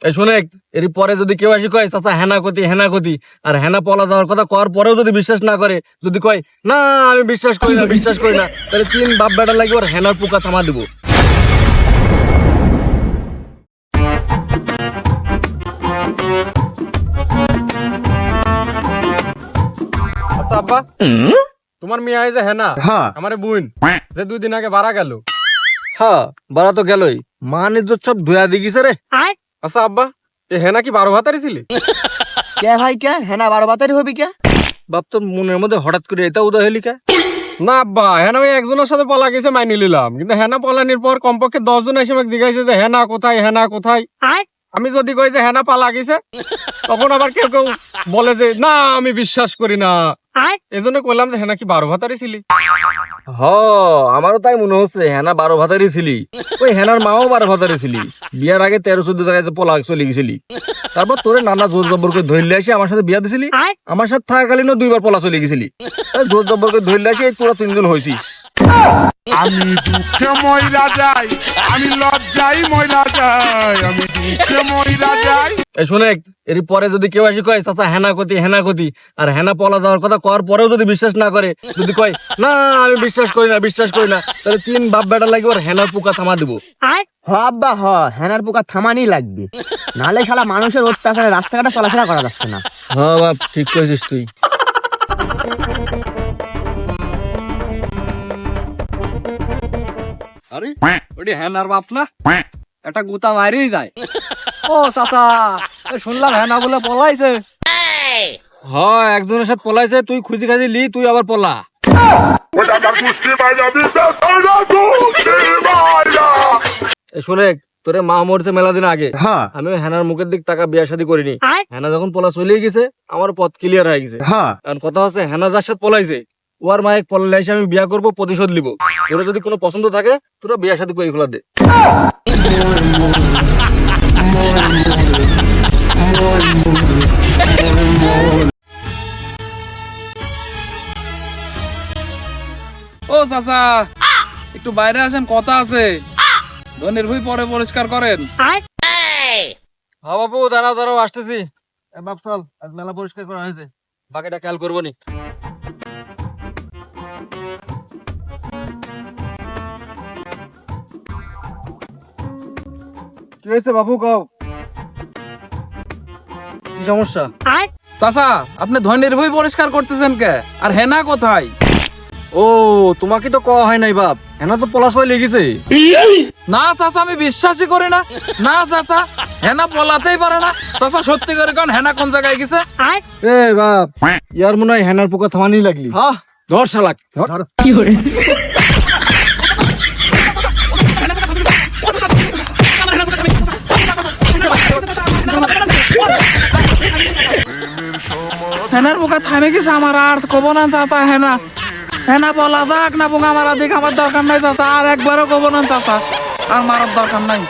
এই শুনে, এর পরে যদি কেউ আসি কয় চাচা হেনা কতি আর হেনা পলা দেওয়ার কথা কর পরেও যদি বিশ্বাস না করে, যদি কয় না আমি বিশ্বাস করি না, তাহলে 3 বাপ বেটা লাগবে ওর হেনার পোকা থামা দিব। আচ্ছা আব্বা, তোমার মেয়ে আয় যে হেনা, হ্যাঁ আমার বোন যে 2 দিন আগে বাড়া গেল। হ্যাঁ বাড়া তো গেলই, মান ইজ্জত সব ধুয়া দি গেছে রে। আচ্ছা আব্বা, এ হেনা কি 12 ভাতারি ছিলি? কে ভাই কে হেনা 12 বাতারি হবি কে? বাপ তোর মনের মধ্যে হঠাৎ করে এটা উদয় হলি কে? না আব্বা, হেনা ওই একজনের সাথে পলা গেছে মাইনে নিলাম, কিন্তু হেনা পলানির পর কমপক্ষে 10 জন এসে আমাকে জিজ্ঞাসা যে হেনা কোথায়। আমি যদি কই যে হেনা পালা গেছে, তখন আবার কেউ কেউ বলে যে না আমি বিশ্বাস করি না। এজন্য কইলাম যে হেনা কি 12 ভাতারি ছিলি? হ, আমারও তাই মনে হচ্ছে হেনা 12 ভাতারি ছিলি। ওই হেনার মাও 12 ভাতারি ছিলি। বিয়ার আগে 13-14 জায়গায় যে পলা চলে গেছিলি, তারপর তোরে নানা জোর জবর করে ধরলে আসি আমার সাথে বিয়া দিছিলি। আমার সাথে থাকাকালীনও 2 বার পলা চলে গেছিলি। জোর জবর করে ধরলে আসি তোরা 3 জন হয়েছিস। আমি দুঃখে মইরা যাই, আমি লজ্জাই মইরা যাই, আমি দুঃখে মইরা যাই। এই শুনে, এর পরে যদি কেউ আসি কয় চাচা হেনা কতি আর হেনা পলা দেওয়ার কথা কর পরেও যদি বিশ্বাস না করে, যদি কয় না আমি বিশ্বাস করি না, তাহলে 3 বাপ বেটা লাগবে ওর হেনার পোকা থামা দিব। হ আব্বা হ, হেনার পোকা থামানি লাগবে, নালে শালা মানুষের অত্যাচারে রাস্তাঘাটে চলাফেরা করা যাচ্ছে না। হ্যাঁ বাপ, ঠিক করেছিস তুই। আরে ওটি হেনার বাপ না, একটা গুতা মারিই যায়। ও চাচা, শুনলাম হেনা বলে পলাইছে। হ্যাঁ একজনের সাথে পলাইছে, তুই খুঁজি খাজি লি, তুই আবার পলা। শুনে, তোরে মা মরছে মেলা দিন আগে, হ্যাঁ আমি ওই হেনার মুখের দিক টাকা বিয়া শাদী করিনি। হেনা যখন পলা চলে গেছে আমার পথ ক্লিয়ার হয়ে গেছে। হ্যাঁ কারণ কথা হচ্ছে হেনা যার সাথে পলাইছে ওর মায়ের পলালে এসে আমি বিয়া করবো, প্রতিশোধ নিব। তোরা যদি কোনো পছন্দ থাকে তোরা বিয়া শাদী করে ফেলা দে। ও চাচা, একটু বাইরে আসেন, কথা আছে। ধনের ভুই পরে পরিষ্কার করেন। হ্যাঁ বাবু, দাঁড়াও আসতেছি। বাপ চল, আজ মেলা পরিষ্কার করা হয়েছে, বাকিটা খেয়াল করবো নি। কি হয়েছে বাবু, কও কি সমস্যা? চাচা, আপনি ধনের ভুই পরিষ্কার করতেছেন কে? আর হেনা কোথায়? ও তোমাকে তো কওয়া হয় নাই বাপ, হেনা তো পলাশ হয়ে লেগেছে। না চাচা, আমি বিশ্বাসই করি না। না চাচা, হেনা পলাতেই পারে না। চাচা সত্যি করে কোন হেনা কোন জায়গায় গেছে? এ বাপ, ইয়ার মনে হয় হেনার পোকা থামানি লাগলি। হ্যাঁ ধর শালাক, ধর। হেনার পোকা থামে গেছে, আমার আর কব না চাচা। হেনা বলা যাক না পোকা মারা দিক, আমার দরকার নাই চাচা। আর একবারও কব না চাচা, আর মারার দরকার নাই।